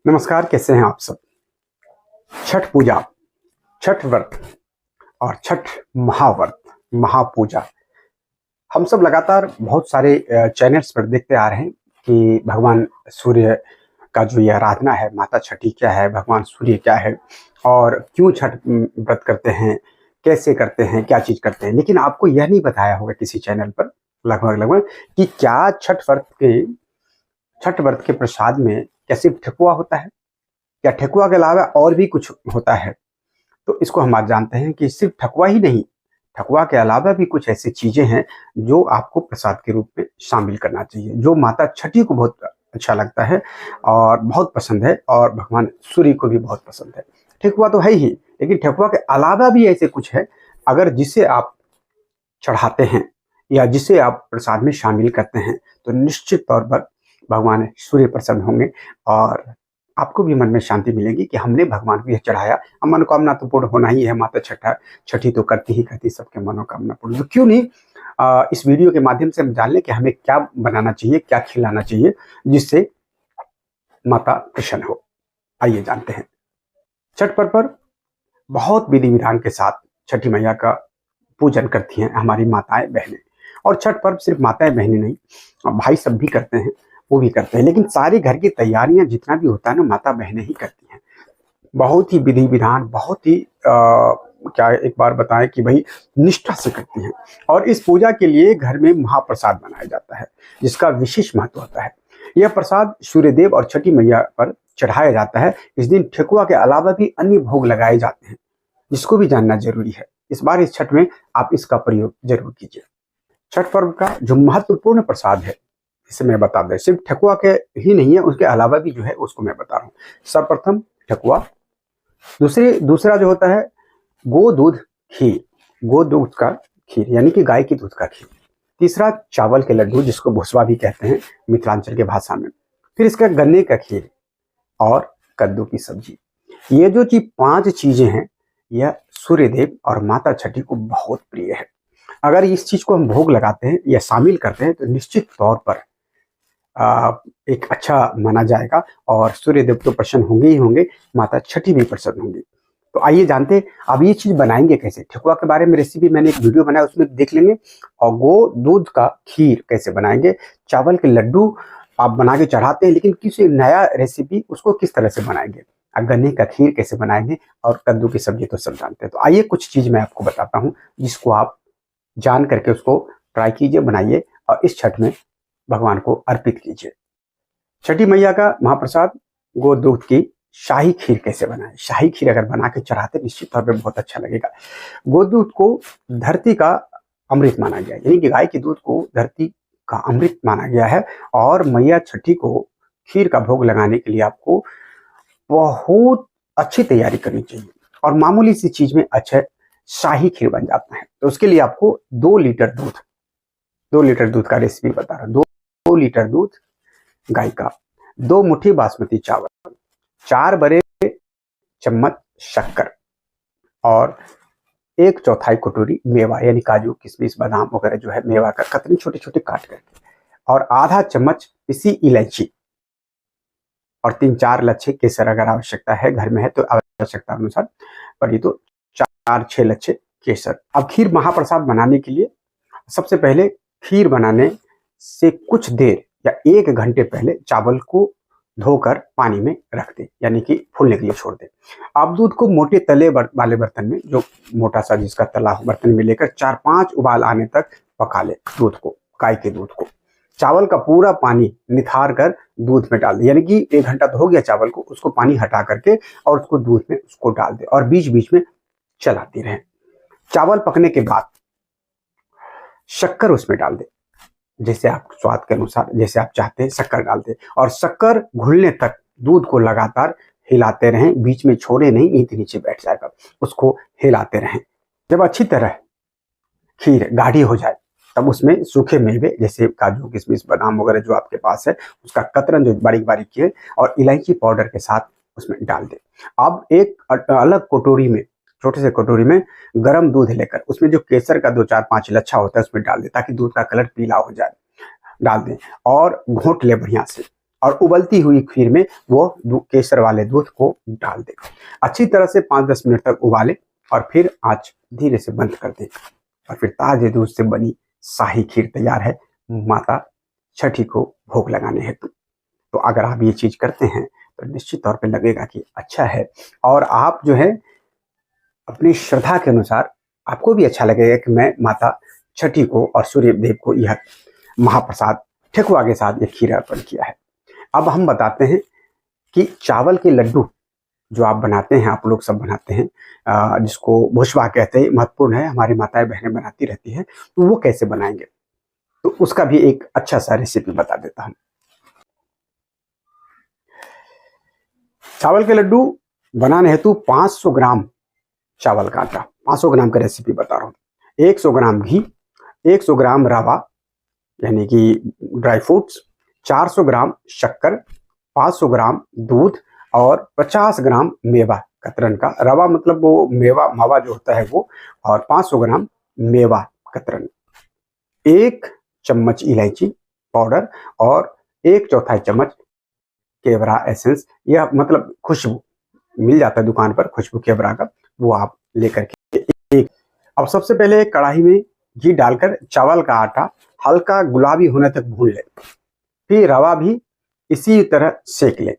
नमस्कार, कैसे हैं आप सब। छठ पूजा, छठ व्रत और छठ महाव्रत, महापूजा, हम सब लगातार बहुत सारे चैनल्स पर देखते आ रहे हैं कि भगवान सूर्य का जो ये आराधना है, माता छठी क्या है, भगवान सूर्य क्या है और क्यों छठ व्रत करते हैं, कैसे करते हैं, क्या चीज करते हैं। लेकिन आपको यह नहीं बताया होगा किसी चैनल पर लगभग कि क्या छठ व्रत के प्रसाद में क्या सिर्फ ठेकुआ होता है या ठेकुआ के अलावा और भी कुछ होता है। तो इसको हम आज जानते हैं कि सिर्फ ठकुआ ही नहीं, ठकुआ के अलावा भी कुछ ऐसी चीजें हैं जो आपको प्रसाद के रूप में शामिल करना चाहिए, जो माता छठी को बहुत अच्छा लगता है और बहुत पसंद है और भगवान सूर्य को भी बहुत पसंद है। ठेकुआ तो है ही, लेकिन ठेकुआ के अलावा भी ऐसे कुछ है अगर जिसे आप चढ़ाते हैं या जिसे आप प्रसाद में शामिल करते हैं तो निश्चित तौर पर भगवान सूर्य प्रसन्न होंगे और आपको भी मन में शांति मिलेगी कि हमने भगवान को यह चढ़ाया। अब मनोकामना तो पूर्ण होना ही है, माता छठी तो करती ही करती सबके मनोकामना पूर्ण। तो क्यों नहीं इस वीडियो के माध्यम से हम जान लें कि हमें क्या बनाना चाहिए, क्या खिलाना चाहिए जिससे माता प्रसन्न हो। आइए जानते हैं। छठ पर्व पर बहुत विधि विधान के साथ छठी मैया का पूजन करती हैं हमारी माताएं बहनें। और छठ पर्व सिर्फ माताएं बहनें नहीं, भाई सब भी करते हैं, वो भी करते हैं, लेकिन सारी घर की तैयारियां जितना भी होता है ना, माता बहनें ही करती हैं। बहुत ही विधि विधान, बहुत ही क्या एक बार बताएं कि भाई निष्ठा से करती हैं। और इस पूजा के लिए घर में महाप्रसाद बनाया जाता है जिसका विशेष महत्व होता है। यह प्रसाद सूर्यदेव और छठी मैया पर चढ़ाया जाता है। इस दिन ठेकुआ के अलावा भी अन्य भोग लगाए जाते हैं जिसको भी जानना जरूरी है। इस बार इस छठ में आप इसका प्रयोग जरूर कीजिए। छठ पर्व का जो महत्वपूर्ण प्रसाद है इसे मैं बता दें, सिर्फ ठकुआ के ही नहीं है, उसके अलावा भी जो है उसको मैं बता रहा हूँ। सर्वप्रथम ठकुआ, दूसरा जो होता है गो दूध खीर, गो दूध का खीर यानी कि गाय की दूध का खीर। तीसरा चावल के लड्डू जिसको भुसवा भी कहते हैं मिथिलांचल के भाषा में। फिर इसका गन्ने का खीर और कद्दू की सब्जी। ये जो 5 चीजें हैं यह सूर्यदेव और माता छठी को बहुत प्रिय है। अगर इस चीज को हम भोग लगाते हैं या शामिल करते हैं तो निश्चित तौर पर एक अच्छा माना जाएगा और सूर्यदेव तो प्रसन्न होंगे ही होंगे, माता छठी भी प्रसन्न होंगी। तो आइए जानते हैं अब ये चीज बनाएंगे कैसे। ठेकुआ के बारे में रेसिपी मैंने एक वीडियो बनाया, उसमें देख लेंगे। और गो दूध का खीर कैसे बनाएंगे, चावल के लड्डू आप बना के चढ़ाते हैं लेकिन किसी नया रेसिपी उसको किस तरह से बनाएंगे, गन्ने का खीर कैसे बनाएंगे और कद्दू की सब्जी तो सब जानते हैं। तो आइए कुछ चीज मैं आपको बताता हूँ जिसको आप जान करके उसको ट्राई कीजिए, बनाइए और इस छठ में भगवान को अर्पित कीजिए। छठी मैया का महाप्रसाद गो दूध की शाही खीर कैसे बनाए। शाही खीर अगर बना के चढ़ाते निश्चित तौर पर बहुत अच्छा लगेगा। गो दूध को धरती का अमृत माना गया है, यानी कि गाय के दूध को धरती का अमृत माना गया है। और मैया छठी को खीर का भोग लगाने के लिए आपको बहुत अच्छी तैयारी करनी चाहिए और मामूली सी चीज में अच्छा शाही खीर बन जाता है। तो उसके लिए आपको 2 लीटर दूध का रेसिपी बता रहा हूँ। 2 लीटर दूध गाय का, 2 मुट्ठी बासमती चावल, 4 बड़े चम्मच शक्कर और 1/4 कटोरी मेवा यानी काजू किशमिश बादाम वगैरह जो है मेवा का कतरी छोटे छोटे काट करके, और आधा चम्मच पिसी इलायची और 3-4 लच्छे केसर अगर आवश्यकता है घर में है तो आवश्यकता अनुसार, पर ये तो 4-6 लच्छे केसर। अब खीर महाप्रसाद बनाने के लिए सबसे पहले खीर बनाने से कुछ देर या 1 घंटे पहले चावल को धोकर पानी में रख दे, यानी कि फूलने के लिए छोड़ दे। आप दूध को मोटे तले वाले बर्तन में, जो मोटा सा जिसका तला हो, बर्तन में लेकर 4-5 उबाल आने तक पका ले दूध को, गाय के दूध को। चावल का पूरा पानी निथार कर दूध में डाल दे, यानी कि 1 घंटा तो हो गया चावल को, उसको पानी हटा करके और उसको दूध में उसको डाल दे और बीच बीच में चलाती रहे। चावल पकने के बाद शक्कर उसमें डाल दे, जैसे आप स्वाद के अनुसार जैसे आप चाहते हैं शक्कर डाल दे और शक्कर घुलने तक दूध को लगातार हिलाते रहें, बीच में छोड़े नहीं, नीचे नीचे बैठ जाएगा, उसको हिलाते रहें। जब अच्छी तरह खीर गाढ़ी हो जाए तब उसमें सूखे मेवे जैसे काजू किशमिश बादाम वगैरह जो आपके पास है उसका कतरन जो बारीक बारीक किए और इलायची पाउडर के साथ उसमें डाल दे। अब एक अलग कटोरी में, छोटे से कटोरी में गर्म दूध लेकर उसमें जो केसर का 2-4-5 लच्छा होता है उसमें डाल दे ताकि दूध का कलर पीला हो जाए, डाल दें और घोट ले बढ़िया से। और उबलती हुई खीर में वो केसर वाले दूध को डाल दें। अच्छी तरह से 5-10 मिनट तक उबालें और फिर आंच धीरे से बंद कर दें और फिर ताजे दूध से बनी शाही खीर तैयार है माता छठी को भोग लगाने हेतु। तो अगर आप ये चीज करते हैं तो निश्चित तौर पे लगेगा कि अच्छा है, और आप जो है अपनी श्रद्धा के अनुसार आपको भी अच्छा लगेगा कि मैं माता छठी को और सूर्य देव को यह महाप्रसाद ठेकुआ के साथ ये खीर अर्पण किया है। अब हम बताते हैं कि चावल के लड्डू जो आप बनाते हैं, आप लोग सब बनाते हैं, जिसको भुसबा कहते हैं, महत्वपूर्ण है, हमारी माताएं बहनें बनाती रहती हैं, तो वो कैसे बनाएंगे तो उसका भी एक अच्छा सा रेसिपी बता देता हूं। चावल के लड्डू बनाने हेतु 500 ग्राम चावल का आटा, 500 ग्राम का रेसिपी बता रहा हूँ, 100 ग्राम घी, 100 ग्राम रवा यानी कि ड्राई फ्रूट्स, 400 ग्राम शक्कर, 500 ग्राम दूध और 50 ग्राम मेवा कतरन का, रवा मतलब वो मेवा मावा जो होता है वो, और 500 ग्राम मेवा कतरन, 1 चम्मच इलायची पाउडर और 1/4 चम्मच केवड़ा एसेंस, यह मतलब खुशबू मिल जाता है दुकान पर, खुशबू केवड़ा का, वो आप लेकर के एक। अब सबसे पहले कढ़ाई में घी डालकर चावल का आटा हल्का गुलाबी होने तक भून ले, फिर रवा भी इसी तरह सेक ले,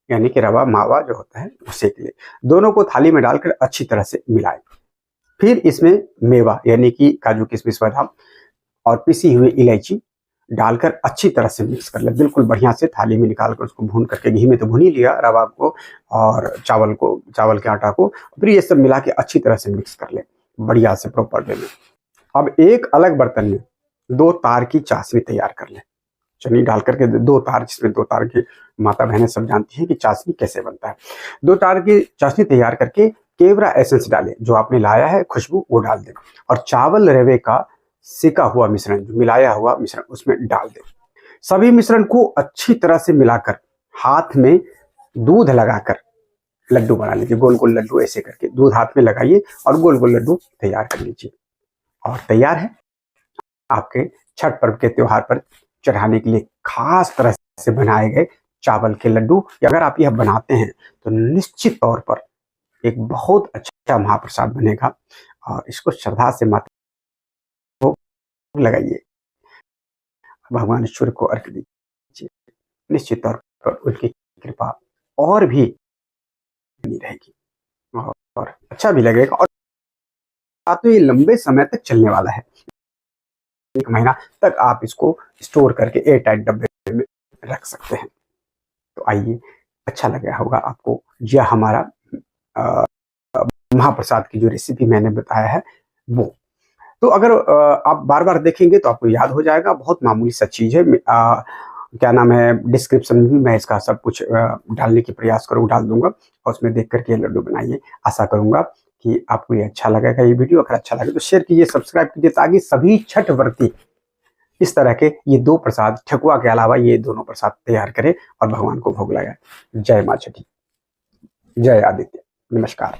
यानी कि रवा मावा जो होता है वो सेक ले। दोनों को थाली में डालकर अच्छी तरह से मिलाएं। फिर इसमें मेवा यानी कि काजू किशमिश बादाम और पिसी हुई इलायची डालकर अच्छी तरह से मिक्स कर ले, बिल्कुल बढ़िया से थाली में निकाल कर उसको भून करके, घी में तो भून ही लिया रवा को और चावल को, चावल के आटा को, फिर ये सब मिला के अच्छी तरह से मिक्स कर ले बढ़िया से प्रॉपर वे में। अब एक अलग बर्तन में 2 तार की चाशनी तैयार कर ले, चनी डाल करके 2 तार, जिसमें 2 तार की माता बहनें सब जानती हैं कि चाशनी कैसे बनता है। 2 तार की चाशनी तैयार करके केवड़ा एसेंस डाले, जो आपने लाया है खुशबू वो डाल दे, और चावल रवे का सेका हुआ मिश्रण, जो मिलाया हुआ मिश्रण उसमें डाल दे। सभी मिश्रण को अच्छी तरह से मिलाकर हाथ में दूध लगाकर लड्डू बना लीजिए, गोल गोल लड्डू ऐसे करके दूध हाथ में लगाइए और गोल गोल लड्डू तैयार कर लीजिए। और तैयार है आपके छठ पर्व के त्योहार पर चढ़ाने के लिए खास तरह से बनाए गए चावल के लड्डू। अगर आप यह बनाते हैं तो निश्चित तौर पर एक बहुत अच्छा महाप्रसाद बनेगा, और इसको श्रद्धा से माता को लगाइए, भगवान ईश्वर को अर्घ दीजिए, निश्चित तौर पर उनकी कृपा और भी बनी रहेगी और अच्छा भी लगेगा, और तो ये लंबे समय तक चलने वाला है, 1 महीना तक आप इसको स्टोर करके एयर टाइट डब्बे में रख सकते हैं। तो आइए, अच्छा लगा होगा आपको यह हमारा महाप्रसाद की जो रेसिपी मैंने बताया है वो। तो अगर आप बार बार देखेंगे तो आपको याद हो जाएगा, बहुत मामूली सा चीज है। क्या नाम है, डिस्क्रिप्शन में भी मैं इसका सब कुछ डालने की प्रयास डाल दूंगा, और उसमें देख करके लड्डू बनाइए। आशा करूंगा कि आपको ये अच्छा लगेगा ये वीडियो। अगर अच्छा लगे तो शेयर कीजिए, सब्सक्राइब कीजिए, ताकि सभी छठ व्रती इस तरह के ये 2 प्रसाद, ठेकुआ के अलावा ये दोनों प्रसाद तैयार करें और भगवान को भोग लगाए। जय माँ छठी, जय आदित्य, नमस्कार।